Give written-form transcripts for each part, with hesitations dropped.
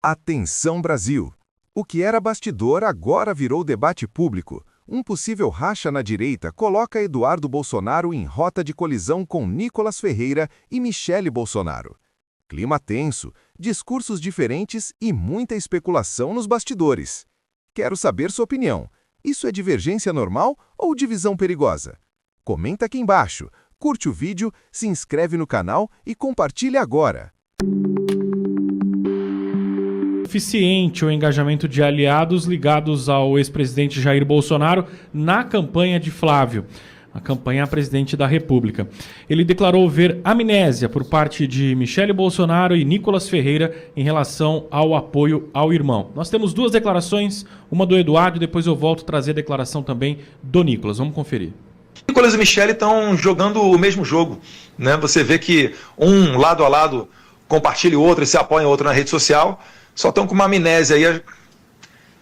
Atenção Brasil! O que era bastidor agora virou debate público. Um possível racha na direita coloca Eduardo Bolsonaro em rota de colisão com Nicolas Ferreira e Michele Bolsonaro. Clima tenso, discursos diferentes e muita especulação nos bastidores. Quero saber sua opinião. Isso é divergência normal ou divisão perigosa? Comenta aqui embaixo, curte o vídeo, se inscreve no canal e compartilhe agora. Suficiente o engajamento de aliados ligados ao ex-presidente Jair Bolsonaro na campanha de Flávio, a campanha a presidente da República. Ele declarou ver amnésia por parte de Michele Bolsonaro e Nicolas Ferreira em relação ao apoio ao irmão. Nós temos duas declarações, uma do Eduardo e depois eu volto a trazer a declaração também do Nicolas. Vamos conferir. Nicolas e Michele estão jogando o mesmo jogo, né? Você vê que um lado a lado compartilha o outro e se apoia o outro na rede social. Só estão com uma amnésia aí,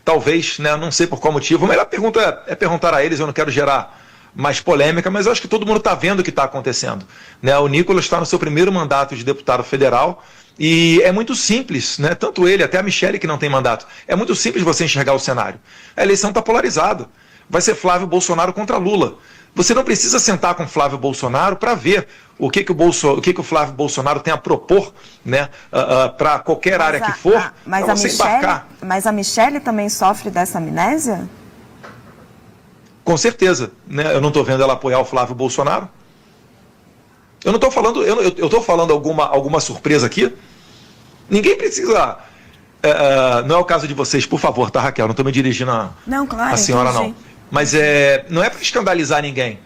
talvez, né, não sei por qual motivo. A melhor pergunta é perguntar a eles, eu não quero gerar mais polêmica, mas eu acho que todo mundo está vendo o que está acontecendo. Né? O Nicolas está no seu primeiro mandato de deputado federal e é muito simples, né? Tanto ele, até a Michele que não tem mandato, é muito simples você enxergar o cenário. A eleição está polarizada. Vai ser Flávio Bolsonaro contra Lula. Você não precisa sentar com Flávio Bolsonaro para ver o que o Flávio Bolsonaro tem a propor, né, para qualquer área que for, mas você embarcar. Mas a Michele também sofre dessa amnésia? Com certeza. Né? Eu não estou vendo ela apoiar o Flávio Bolsonaro. Eu não estou falando, eu estou falando alguma surpresa aqui. Ninguém precisa... não é o caso de vocês, por favor, tá, Raquel? Não estou me dirigindo a senhora, não. Mas não é para escandalizar ninguém.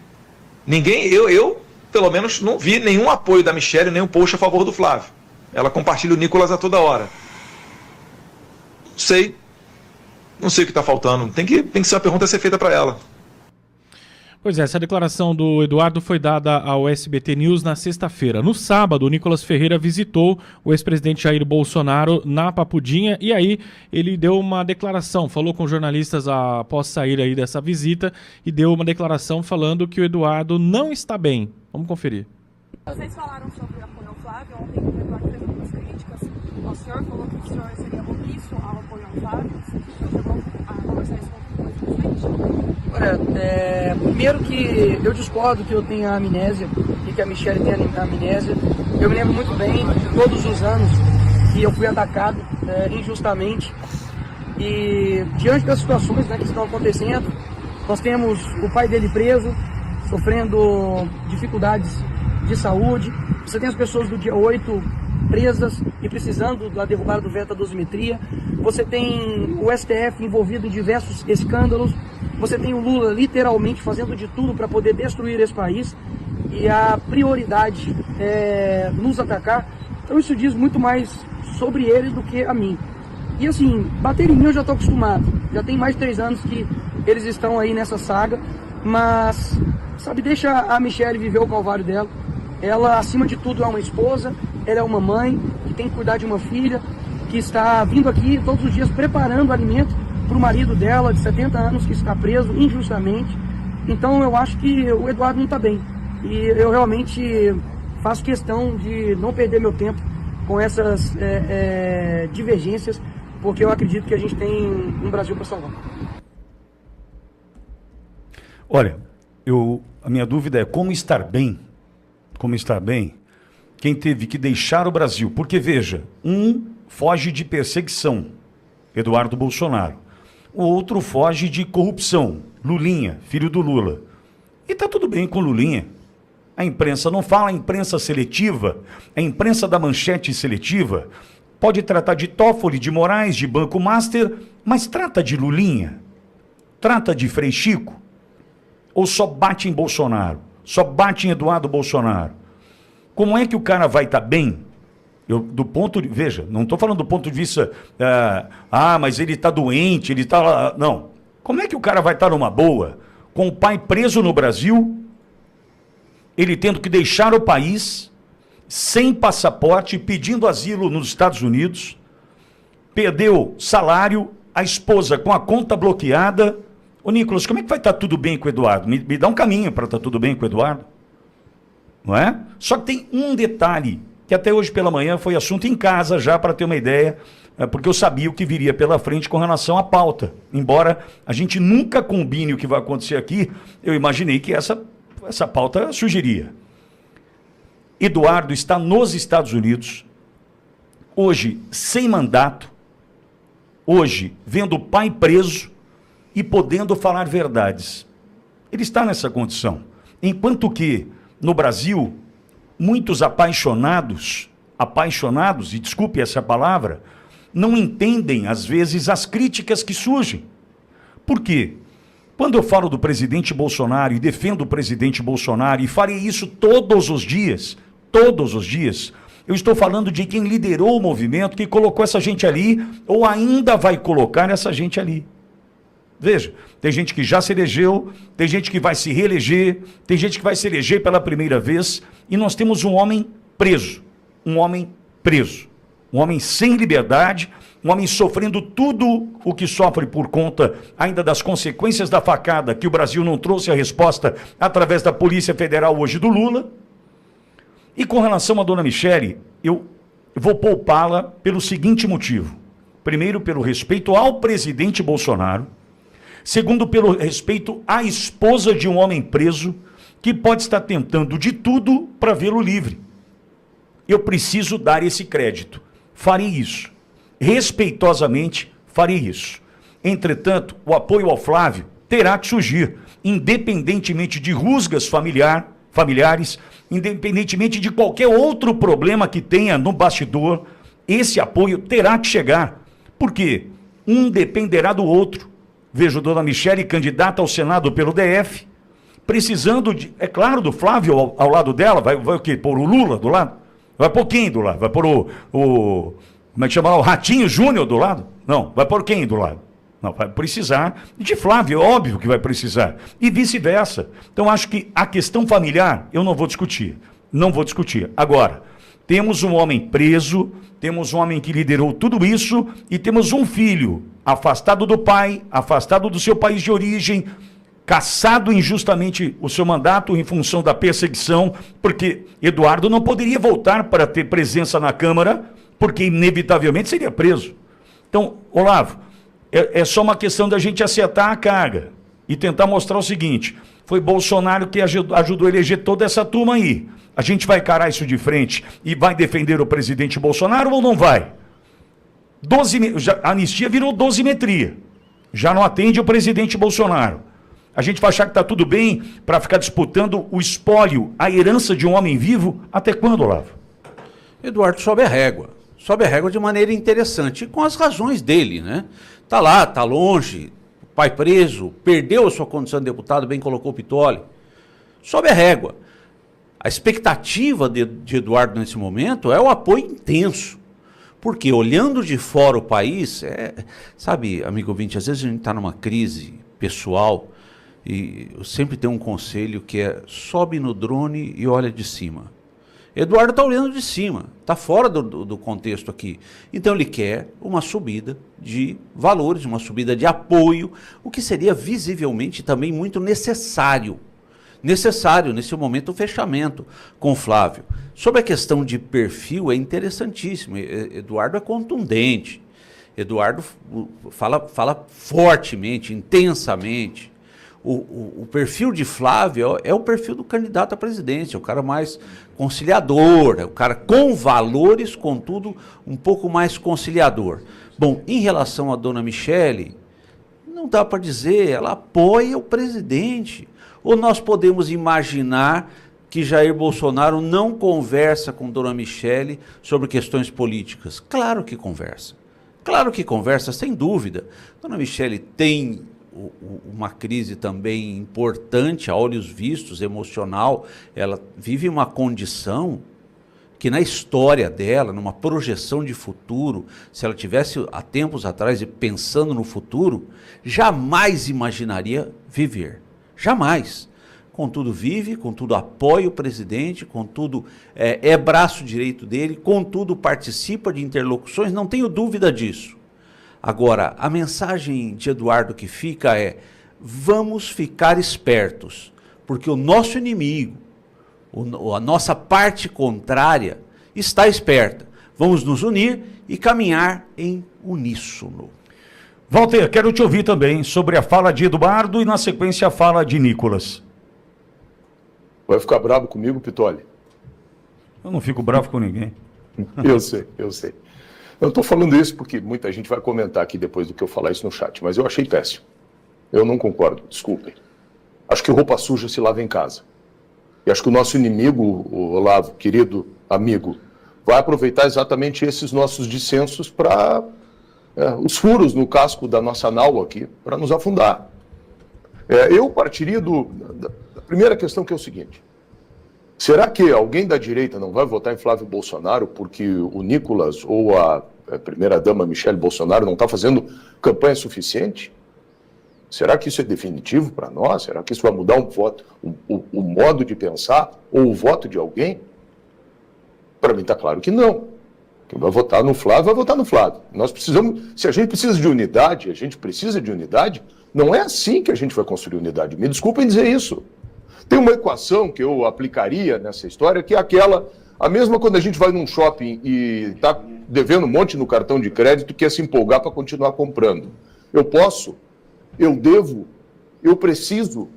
Eu, pelo menos, não vi nenhum apoio da Michele, nenhum post a favor do Flávio. Ela compartilha o Nicolas a toda hora. Não sei o que está faltando. Tem que ser uma pergunta a ser feita para ela. Pois é, essa declaração do Eduardo foi dada ao SBT News na sexta-feira. No sábado, o Nicolas Ferreira visitou o ex-presidente Jair Bolsonaro na Papudinha e aí ele deu uma declaração, falou com jornalistas após sair aí dessa visita e deu uma declaração falando que o Eduardo não está bem. Vamos conferir. Vocês falaram sobre o apoio ao Flávio, ontem o Eduardo fez algumas críticas ao senhor, falou que o senhor seria propício ao apoio ao Flávio. Você chegou a conversar isso com o presidente? Olha, primeiro que eu discordo que eu tenha amnésia e que a Michele tenha amnésia. Eu me lembro muito bem de todos os anos que eu fui atacado injustamente e diante das situações, né, que estão acontecendo, nós temos o pai dele preso, sofrendo dificuldades de saúde, você tem as pessoas do dia 8 presas e precisando da derrubada do veto da dosimetria, você tem o STF envolvido em diversos escândalos, você tem o Lula literalmente fazendo de tudo para poder destruir esse país e a prioridade é nos atacar. Então isso diz muito mais sobre ele do que a mim. E assim, bater em mim eu já estou acostumado. Já tem mais de 3 anos que eles estão aí nessa saga, mas, sabe, deixa a Michele viver o calvário dela. Ela, acima de tudo, é uma esposa, ela é uma mãe que tem que cuidar de uma filha, que está vindo aqui todos os dias preparando alimento para o marido dela, de 70 anos, que está preso injustamente. Então eu acho que o Eduardo não está bem. E eu realmente faço questão de não perder meu tempo com essas divergências, porque eu acredito que a gente tem um Brasil para salvar. Olha, a minha dúvida é como estar bem. Como estar bem quem teve que deixar o Brasil. Porque, veja, um foge de perseguição, Eduardo Bolsonaro. O outro foge de corrupção, Lulinha, filho do Lula. E tá tudo bem com Lulinha. A imprensa não fala, a imprensa seletiva, a imprensa da manchete seletiva, pode tratar de Toffoli, de Moraes, de Banco Master, mas trata de Lulinha? Trata de Frei Chico? Ou só bate em Bolsonaro? Só bate em Eduardo Bolsonaro? Como é que o cara vai estar bem? Veja, não estou falando do ponto de vista, mas ele está doente, ele está... Não. Como é que o cara vai estar numa boa, com o pai preso no Brasil, ele tendo que deixar o país, sem passaporte, pedindo asilo nos Estados Unidos, perdeu salário, a esposa com a conta bloqueada. Ô Nicolas, como é que vai estar tudo bem com o Eduardo? Me dá um caminho para estar tudo bem com o Eduardo. Não é? Só que tem um detalhe, que até hoje pela manhã foi assunto em casa já, para ter uma ideia, porque eu sabia o que viria pela frente com relação à pauta. Embora a gente nunca combine o que vai acontecer aqui, eu imaginei que essa pauta surgiria. Eduardo está nos Estados Unidos, hoje sem mandato, hoje vendo o pai preso e podendo falar verdades. Ele está nessa condição. Enquanto que, no Brasil, muitos apaixonados, e desculpe essa palavra, não entendem, às vezes, as críticas que surgem. Por quê? Quando eu falo do presidente Bolsonaro e defendo o presidente Bolsonaro, e farei isso todos os dias, eu estou falando de quem liderou o movimento, que colocou essa gente ali, ou ainda vai colocar essa gente ali. Veja, tem gente que já se elegeu, tem gente que vai se reeleger, tem gente que vai se eleger pela primeira vez, e nós temos um homem preso, um homem sem liberdade, um homem sofrendo tudo o que sofre por conta ainda das consequências da facada, que o Brasil não trouxe a resposta através da Polícia Federal hoje do Lula. E com relação à dona Michele, eu vou poupá-la pelo seguinte motivo. Primeiro, pelo respeito ao presidente Bolsonaro. Segundo, pelo respeito à esposa de um homem preso que pode estar tentando de tudo para vê-lo livre. Eu preciso dar esse crédito. Farei isso. Respeitosamente, farei isso. Entretanto, o apoio ao Flávio terá que surgir, independentemente de rusgas familiares, independentemente de qualquer outro problema que tenha no bastidor, esse apoio terá que chegar. Por quê? Um dependerá do outro. Vejo dona Michele, candidata ao Senado pelo DF, precisando, é claro, do Flávio ao lado dela. Vai o quê? Pôr o Lula do lado? Vai pôr quem do lado? Vai pôr como é que chama lá? O Ratinho Júnior do lado? Não, vai pôr quem do lado? Não, vai precisar de Flávio, óbvio que vai precisar. E vice-versa. Então, acho que a questão familiar, eu não vou discutir. Agora, temos um homem preso, temos um homem que liderou tudo isso, e temos um filho afastado do pai, afastado do seu país de origem, cassado injustamente o seu mandato em função da perseguição, porque Eduardo não poderia voltar para ter presença na Câmara, porque inevitavelmente seria preso. Então, Olavo, é só uma questão da gente acertar a carga e tentar mostrar o seguinte: foi Bolsonaro que ajudou a eleger toda essa turma aí. A gente vai encarar isso de frente e vai defender o presidente Bolsonaro ou não vai? A anistia virou dosimetria. Já não atende o presidente Bolsonaro. A gente vai achar que está tudo bem para ficar disputando o espólio, a herança de um homem vivo? Até quando, Olavo? Eduardo sobe a régua de maneira interessante, e com as razões dele, né? Tá lá, tá longe, pai preso, perdeu a sua condição de deputado, bem colocou o Pittoli. Sobe a régua. A expectativa de Eduardo nesse momento é o apoio intenso. Porque olhando de fora o país, sabe, amigo ouvinte, às vezes a gente está numa crise pessoal e eu sempre tenho um conselho que é: sobe no drone e olha de cima. Eduardo está olhando de cima, está fora do contexto aqui. Então ele quer uma subida de valores, uma subida de apoio, o que seria visivelmente também muito necessário nesse momento o fechamento com o Flávio. Sobre a questão de perfil, é interessantíssimo. Eduardo é contundente. Eduardo fala fortemente, intensamente. O perfil de Flávio é o perfil do candidato à presidência, o cara mais conciliador, o cara com valores, contudo, um pouco mais conciliador. Bom, em relação à dona Michele, não dá para dizer, ela apoia o presidente. Ou nós podemos imaginar que Jair Bolsonaro não conversa com dona Michele sobre questões políticas? Claro que conversa, sem dúvida. Dona Michele tem uma crise também importante, a olhos vistos, emocional. Ela vive uma condição que na história dela, numa projeção de futuro, se ela tivesse há tempos atrás pensando no futuro, jamais imaginaria viver. Jamais. Contudo vive, contudo apoia o presidente, contudo é braço direito dele, contudo participa de interlocuções, não tenho dúvida disso. Agora, a mensagem de Eduardo que fica é: vamos ficar espertos, porque o nosso inimigo, a nossa parte contrária, está esperta. vamos nos unir e caminhar em uníssono. Walter, quero te ouvir também sobre a fala de Eduardo e, na sequência, a fala de Nicolas. Vai ficar bravo comigo, Pitoli? Eu não fico bravo com ninguém. Eu sei. Eu estou falando isso porque muita gente vai comentar aqui depois do que eu falar isso no chat, mas eu achei péssimo. Eu não concordo, desculpem. Acho que roupa suja se lava em casa. E acho que o nosso inimigo, o Olavo, querido amigo, vai aproveitar exatamente esses nossos dissensos para os furos no casco da nossa nau aqui, para nos afundar. Eu partiria da primeira questão, que é o seguinte: será que alguém da direita não vai votar em Flávio Bolsonaro porque o Nicolas ou a primeira-dama Michele Bolsonaro não está fazendo campanha suficiente? Será que isso é definitivo para nós? Será que isso vai mudar o modo de pensar ou o voto de alguém? Para mim está claro que não. Quem vai votar no Flávio, vai votar no Flávio. Nós precisamos, se a gente precisa de unidade, a gente precisa de unidade, não é assim que a gente vai construir unidade. Me desculpem dizer isso. Tem uma equação que eu aplicaria nessa história, que é a mesma quando a gente vai num shopping e está devendo um monte no cartão de crédito e quer se empolgar para continuar comprando. Eu posso, eu devo, eu preciso.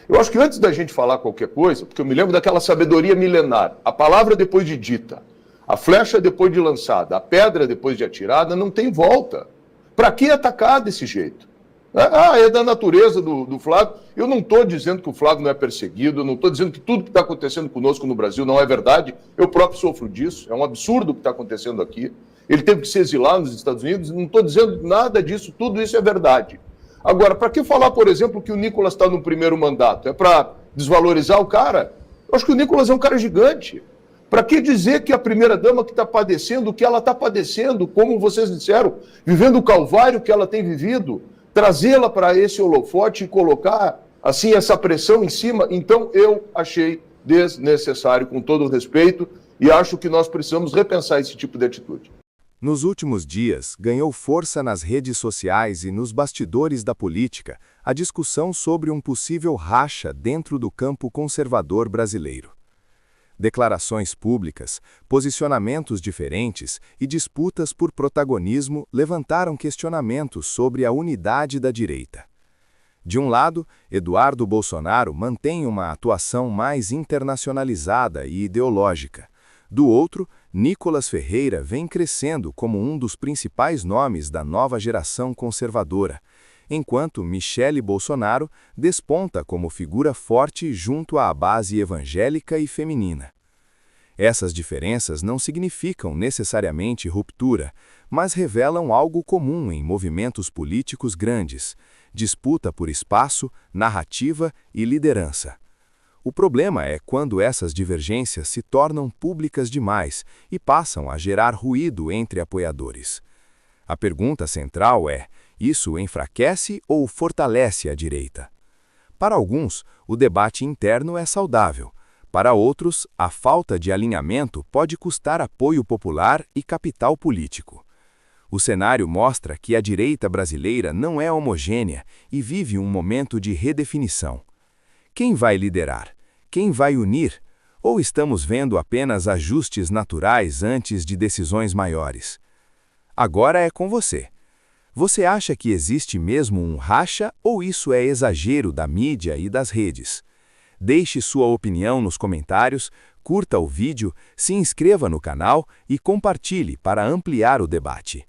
Eu acho que antes da gente falar qualquer coisa, porque eu me lembro daquela sabedoria milenar, a palavra depois de dita, a flecha depois de lançada, a pedra depois de atirada, não tem volta. Para que atacar desse jeito? É da natureza do Flávio. Eu não estou dizendo que o Flávio não é perseguido, eu não estou dizendo que tudo que está acontecendo conosco no Brasil não é verdade. Eu próprio sofro disso, é um absurdo o que está acontecendo aqui. Ele teve que se exilar nos Estados Unidos, não estou dizendo nada disso, tudo isso é verdade. Agora, para que falar, por exemplo, que o Nicolas está no primeiro mandato? É para desvalorizar o cara? Eu acho que o Nicolas é um cara gigante. Para que dizer que a primeira-dama que está padecendo o que ela está padecendo, como vocês disseram, vivendo o calvário que ela tem vivido, trazê-la para esse holofote e colocar, assim, essa pressão em cima? Então, eu achei desnecessário, com todo o respeito, e acho que nós precisamos repensar esse tipo de atitude. Nos últimos dias, ganhou força nas redes sociais e nos bastidores da política a discussão sobre um possível racha dentro do campo conservador brasileiro. Declarações públicas, posicionamentos diferentes e disputas por protagonismo levantaram questionamentos sobre a unidade da direita. De um lado, Eduardo Bolsonaro mantém uma atuação mais internacionalizada e ideológica. Do outro, Nicolas Ferreira vem crescendo como um dos principais nomes da nova geração conservadora, enquanto Michele Bolsonaro desponta como figura forte junto à base evangélica e feminina. Essas diferenças não significam necessariamente ruptura, mas revelam algo comum em movimentos políticos grandes: disputa por espaço, narrativa e liderança. O problema é quando essas divergências se tornam públicas demais e passam a gerar ruído entre apoiadores. A pergunta central é: isso enfraquece ou fortalece a direita? Para alguns, o debate interno é saudável. Para outros, a falta de alinhamento pode custar apoio popular e capital político. O cenário mostra que a direita brasileira não é homogênea e vive um momento de redefinição. Quem vai liderar? Quem vai unir? Ou estamos vendo apenas ajustes naturais antes de decisões maiores? Agora é com você. Você acha que existe mesmo um racha ou isso é exagero da mídia e das redes? Deixe sua opinião nos comentários, curta o vídeo, se inscreva no canal e compartilhe para ampliar o debate.